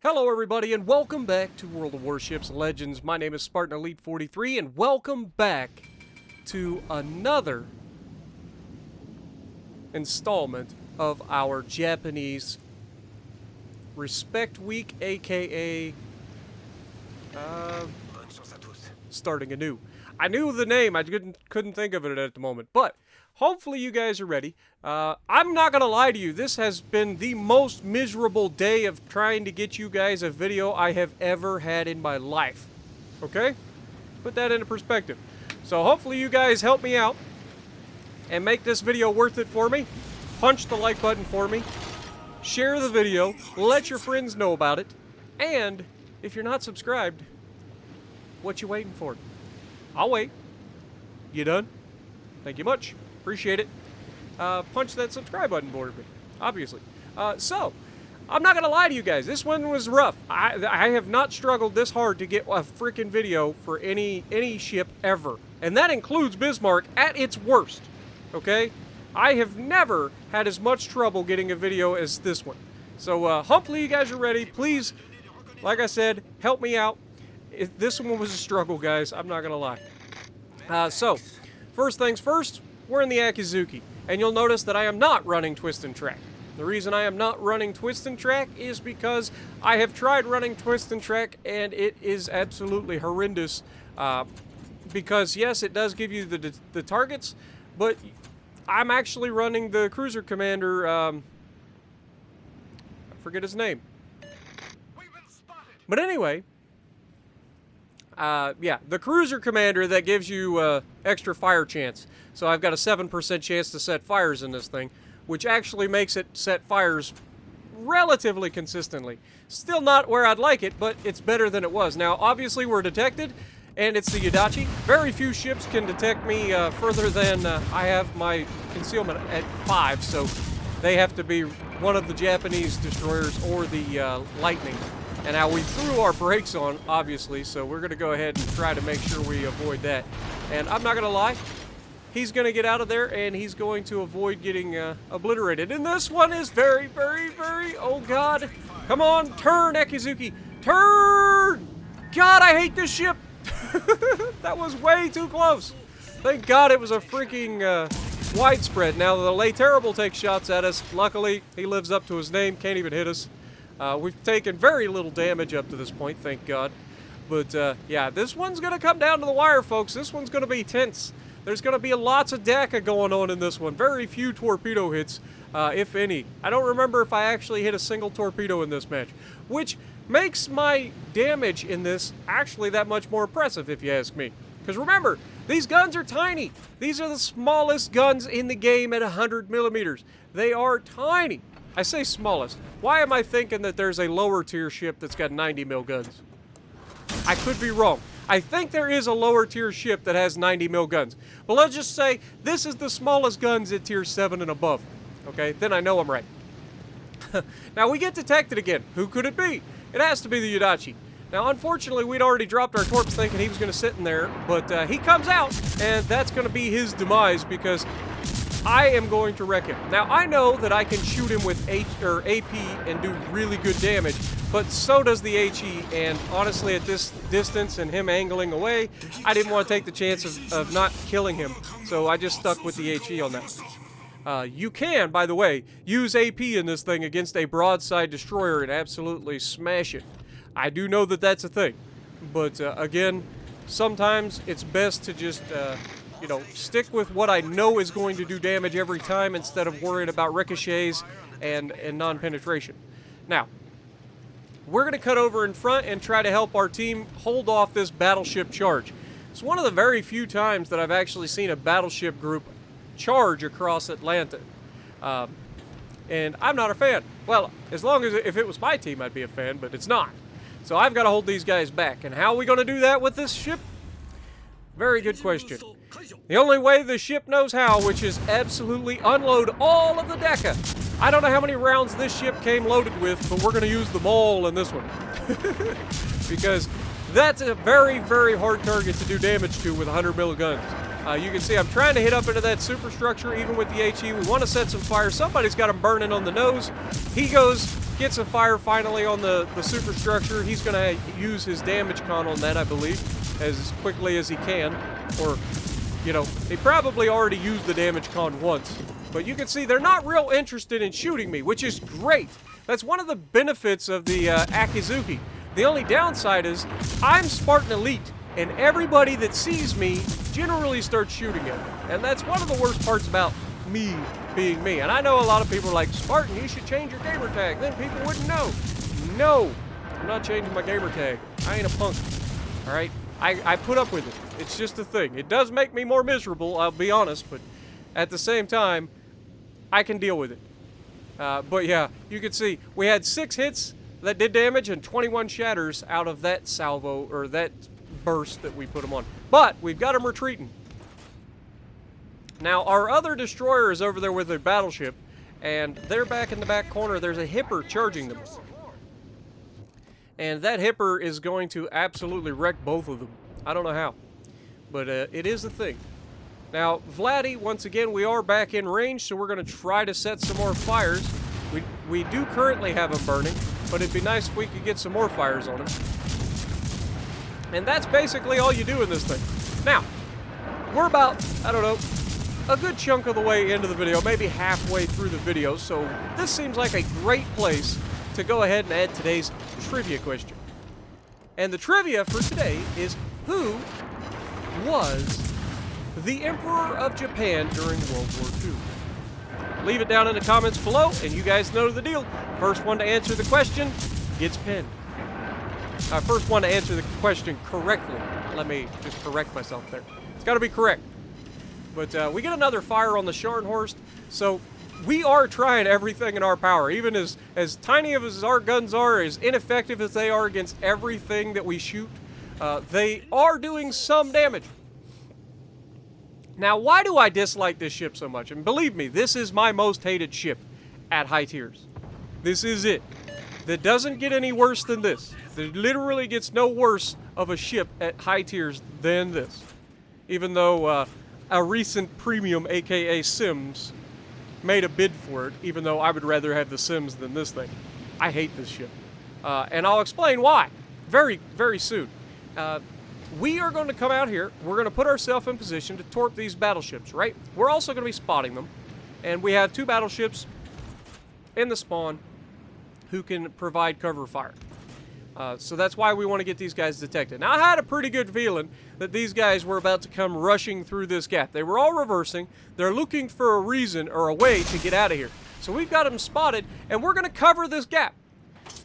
Hello everybody and welcome back to World of Warships Legends. My name is Spartan Elite 43 and welcome back to another installment of our Japanese Respect Week, aka starting anew. I knew the name, I couldn't think of it at the moment, but hopefully you guys are ready. I'm not gonna lie to you, this has been the most miserable day of trying to get you guys a video I have ever had in my life. Okay? Put that into perspective. So hopefully you guys help me out and make this video worth it for me. Punch the like button for me. Share the video. Let your friends know about it. And if you're not subscribed, what you waiting for? I'll wait. You done? Thank you much. Appreciate it. Punch that subscribe button for me, obviously. So, I'm not gonna lie to you guys. This one was rough. I have not struggled this hard to get a freaking video for any ship ever, and that includes Bismarck at its worst. Okay, I have never had as much trouble getting a video as this one. So hopefully you guys are ready. Please, like I said, help me out. This one was a struggle, guys. I'm not gonna lie. So, first things first. We're in the Akizuki, and you'll notice that I am not running Twist and Track. The reason I am not running Twist and Track is because I have tried running Twist and Track, and it is absolutely horrendous. Because, yes, it does give you the targets, but I'm actually running the Cruiser Commander, I forget his name. But anyway, yeah, the Cruiser Commander that gives you extra fire chance. So I've got a 7% chance to set fires in this thing, which actually makes it set fires relatively consistently. Still not where I'd like it, but it's better than it was. Now, obviously, we're detected, and it's the Yudachi. Very few ships can detect me further than I have my concealment at 5, so they have to be one of the Japanese destroyers or the Lightning. And now we threw our brakes on, obviously, so we're going to go ahead and try to make sure we avoid that. And I'm not going to lie, he's going to get out of there, and he's going to avoid getting obliterated. And this one is very, very, very, oh God. Come on, turn, Akizuki, turn! God, I hate this ship. That was way too close. Thank God it was a freaking widespread. Now, the Le Terrible takes shots at us. Luckily, he lives up to his name, can't even hit us. We've taken very little damage up to this point, thank God. But, yeah, this one's going to come down to the wire, folks. This one's going to be tense. There's going to be lots of DACA going on in this one. Very few torpedo hits, if any. I don't remember if I actually hit a single torpedo in this match, which makes my damage in this actually that much more impressive, if you ask me. Because remember, these guns are tiny. These are the smallest guns in the game at 100 millimeters. They are tiny. I say smallest. Why am I thinking that there's a lower tier ship that's got 90 mil guns? I could be wrong. I think there is a lower tier ship that has 90 mil guns. But let's just say this is the smallest guns at tier 7 and above. Okay, then I know I'm right. Now we get detected again. Who could it be? It has to be the Yudachi. Now unfortunately we'd already dropped our torps thinking he was going to sit in there. But he comes out and that's going to be his demise because I am going to wreck him. Now, I know that I can shoot him with AP and do really good damage, but so does the HE, and honestly, at this distance and him angling away, I didn't want to take the chance of not killing him, so I just stuck with the HE on that. You can, by the way, use AP in this thing against a broadside destroyer and absolutely smash it. I do know that that's a thing, but again, sometimes it's best to just you know, stick with what I know is going to do damage every time instead of worrying about ricochets and non-penetration. Now, we're going to cut over in front and try to help our team hold off this battleship charge. It's one of the very few times that I've actually seen a battleship group charge across Atlanta. And I'm not a fan. Well, as long as if it was my team, I'd be a fan, but it's not. So I've got to hold these guys back. And how are we going to do that with this ship? Very good question. The only way the ship knows how, which is absolutely unload all of the DECA. I don't know how many rounds this ship came loaded with, but we're going to use them all in this one. Because that's a very, very hard target to do damage to with 100 mil guns. You can see I'm trying to hit up into that superstructure, even with the HE. We want to set some fire. Somebody's got him burning on the nose. He goes gets a fire finally on the superstructure. He's going to use his damage con on that, I believe, as quickly as he can. Or, you know, he probably already used the damage con once. But you can see they're not real interested in shooting me, which is great. That's one of the benefits of the Akizuki. The only downside is I'm Spartan Elite, and everybody that sees me generally starts shooting at me. And that's one of the worst parts about me being me. And I know a lot of people are like, Spartan, you should change your gamer tag, then people wouldn't know. No, I'm not changing my gamer tag. I ain't a punk, all right? I put up with it. It's just a thing. It does make me more miserable, I'll be honest, but at the same time, I can deal with it. But yeah, you can see we had 6 hits that did damage and 21 shatters out of that salvo, or that burst that we put them on. But we've got them retreating. Now, our other destroyer is over there with a battleship, and they're back in the back corner. There's a hipper charging them. And that hipper is going to absolutely wreck both of them. I don't know how, but it is a thing. Now, Vladdy, once again, we are back in range, so we're going to try to set some more fires. We do currently have them burning, but it'd be nice if we could get some more fires on them. And that's basically all you do in this thing. Now, we're about, I don't know, a good chunk of the way into the video, maybe halfway through the video, so this seems like a great place to go ahead and add today's trivia question. And the trivia for today is, who was the Emperor of Japan during World War II? Leave it down in the comments below, and you guys know the deal. First one to answer the question gets pinned. First one to answer the question correctly. Let me just correct myself there. It's got to be correct. But we get another fire on the Scharnhorst, so we are trying everything in our power. Even as tiny as our guns are, as ineffective as they are against everything that we shoot, they are doing some damage. Now, why do I dislike this ship so much? And believe me, this is my most hated ship at high tiers. This is it. That doesn't get any worse than this. There literally gets no worse of a ship at high tiers than this. Even though a recent premium, aka Sims, made a bid for it, even though I would rather have the Sims than this thing. I hate this ship. And I'll explain why very, very soon. We are going to come out here, we're going to put ourselves in position to torp these battleships, right? We're also going to be spotting them, and we have 2 battleships in the spawn who can provide cover fire. So that's why we want to get these guys detected. Now, I had a pretty good feeling that these guys were about to come rushing through this gap. They were all reversing. They're looking for a reason or a way to get out of here. So we've got them spotted, and we're going to cover this gap.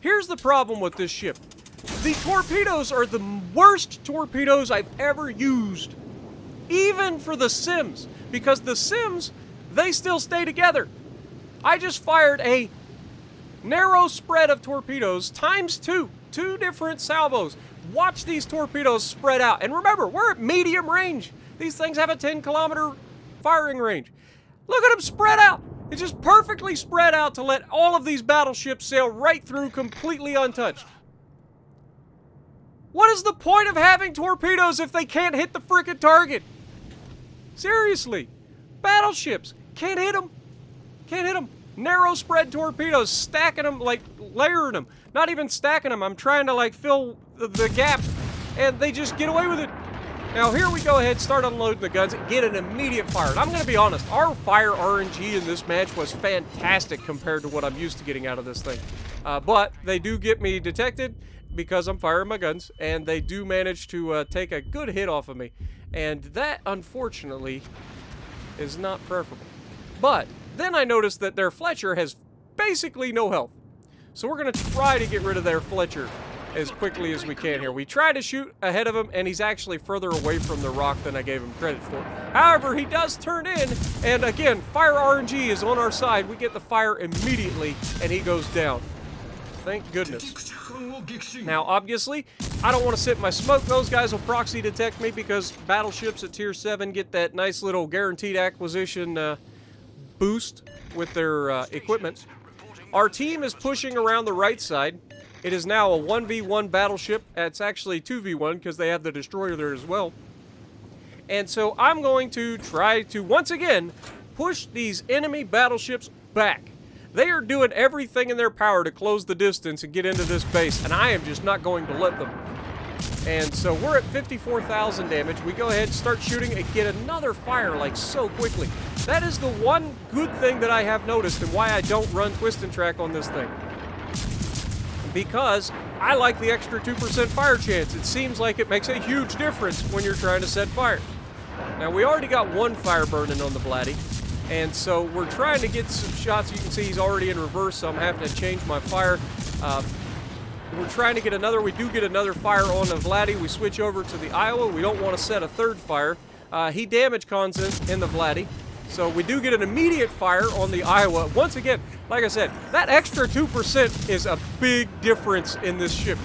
Here's the problem with this ship. The torpedoes are the worst torpedoes I've ever used. Even for the Sims. Because the Sims, they still stay together. I just fired a narrow spread of torpedoes times 2. 2 different salvos. Watch these torpedoes spread out. And remember, we're at medium range. These things have a 10-kilometer firing range. Look at them spread out. It's just perfectly spread out to let all of these battleships sail right through completely untouched. What is the point of having torpedoes if they can't hit the frickin' target? Seriously. Battleships. Can't hit them. Can't hit them. Narrow spread torpedoes. Stacking them, like layering them. Not even stacking them. I'm trying to like fill the gap. And they just get away with it. Now here we go ahead, start unloading the guns, get an immediate fire. And I'm going to be honest, our fire RNG in this match was fantastic compared to what I'm used to getting out of this thing. But they do get me detected because I'm firing my guns, and they do manage to take a good hit off of me. And that, unfortunately, is not preferable. But then I noticed that their Fletcher has basically no health. So we're going to try to get rid of their Fletcher as quickly as we can here. We try to shoot ahead of him, and he's actually further away from the rock than I gave him credit for. However, he does turn in, and again, fire RNG is on our side. We get the fire immediately, and he goes down. Thank goodness. Now, obviously, I don't want to sit in my smoke. Those guys will proxy detect me because battleships at Tier 7 get that nice little guaranteed acquisition boost with their equipment. Our team is pushing around the right side. It is now a 1v1 battleship. It's actually 2v1 because they have the destroyer there as well. And so I'm going to try to, once again, push these enemy battleships back. They are doing everything in their power to close the distance and get into this base, and I am just not going to let them. And so we're at 54,000 damage. We go ahead and start shooting and get another fire like so quickly. That is the one good thing that I have noticed and why I don't run twist and track on this thing. Because I like the extra 2% fire chance. It seems like it makes a huge difference when you're trying to set fire. Now we already got one fire burning on the Vladdy. And so we're trying to get some shots. You can see he's already in reverse, so I'm having to change my fire. We're trying to get another. We do get another fire on the Vladdy. We switch over to the Iowa. We don't want to set a third fire. He damage cons in the Vladdy. So we do get an immediate fire on the Iowa. Once again, like I said, that extra 2% is a big difference in this ship.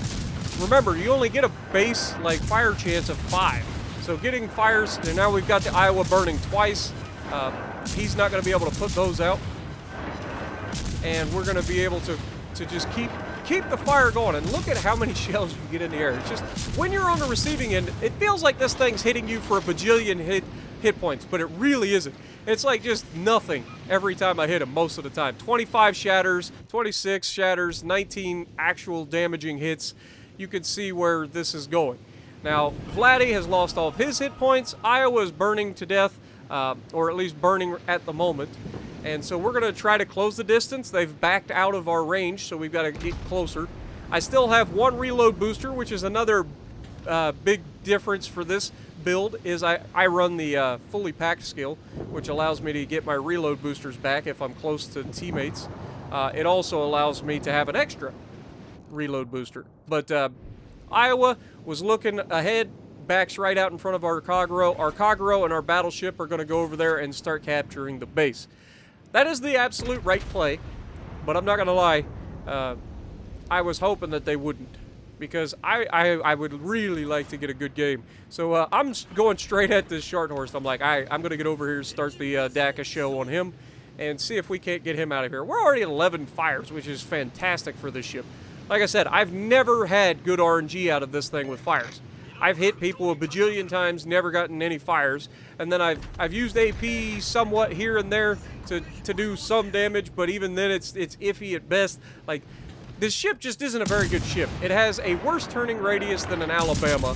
Remember, you only get a base like fire chance of 5. So getting fires, and now we've got the Iowa burning twice. He's not going to be able to put those out. And we're going to be able to just keep the fire going. And look at how many shells you get in the air. It's just, when you're on the receiving end, it feels like this thing's hitting you for a bajillion hit points, but it really isn't. It's like just nothing every time I hit him most of the time. 25 shatters, 26 shatters, 19 actual damaging hits. You can see where this is going. Now, Vladdy has lost all of his hit points. Iowa is burning to death, or at least burning at the moment. And so we're going to try to close the distance. They've backed out of our range, so we've got to get closer. I still have one reload booster, which is another big difference for this build, is I run the fully packed skill, which allows me to get my reload boosters back if I'm close to teammates. It also allows me to have an extra reload booster. But Iowa was looking ahead, backs right out in front of our Kagero. Our Kagero and our battleship are going to go over there and start capturing the base. That is the absolute right play, but I'm not going to lie, I was hoping that they wouldn't, because I would really like to get a good game. So I'm going straight at this short horse. I'm like, I'm going to get over here and start the DACA show on him and see if we can't get him out of here. We're already at 11 fires, which is fantastic for this ship. Like I said, I've never had good RNG out of this thing with fires. I've hit people a bajillion times, never gotten any fires, and then I've used AP somewhat here and there to do some damage, but even then it's iffy at best. Like, this ship just isn't a very good ship. It has a worse turning radius than an Alabama,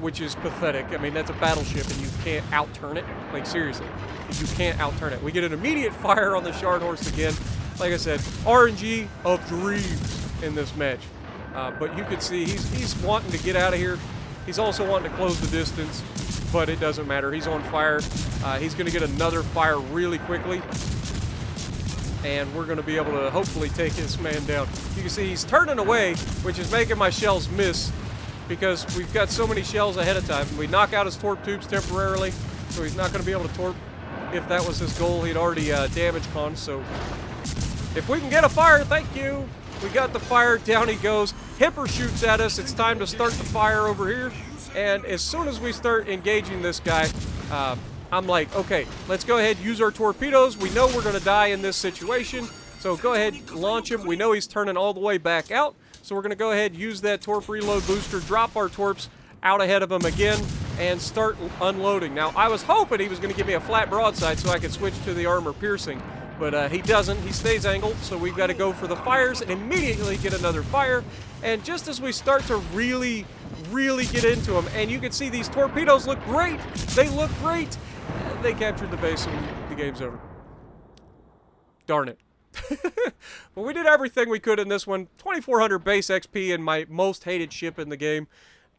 which is pathetic. I mean, that's a battleship and you can't outturn it. Like, seriously, you can't outturn it. We get an immediate fire on the Shard Horse again. Like I said, RNG of dreams in this match. But you can see he's wanting to get out of here. He's also wanting to close the distance, but it doesn't matter. He's on fire. He's going to get another fire really quickly, and we're going to be able to hopefully take this man down. You can see he's turning away, which is making my shells miss because we've got so many shells ahead of time. We knock out his torp tubes temporarily, so he's not going to be able to torp. If that was his goal, he'd already damage con, so if we can get a fire, thank you. We got the fire, down he goes. Hipper shoots at us. It's time to start the fire over here. And as soon as we start engaging this guy, I'm like, okay, let's go ahead and use our torpedoes. We know we're going to die in this situation. So go ahead, launch him. We know he's turning all the way back out. So we're going to go ahead, use that torp reload booster, drop our torps out ahead of him again, and start unloading. Now, I was hoping he was going to give me a flat broadside so I could switch to the armor piercing. But he doesn't. He stays angled, so we've got to go for the fires and immediately get another fire. And just as we start to really get into them, and you can see these torpedoes look great. They look great. They captured the base and the game's over. Darn it. But we did everything we could in this one. 2,400 base XP in my most hated ship in the game.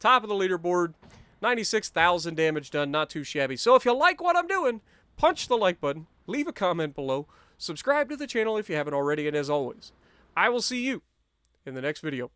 Top of the leaderboard. 96,000 damage done. Not too shabby. So if you like what I'm doing, punch the like button. Leave a comment below. Subscribe to the channel if you haven't already, and as always, I will see you in the next video.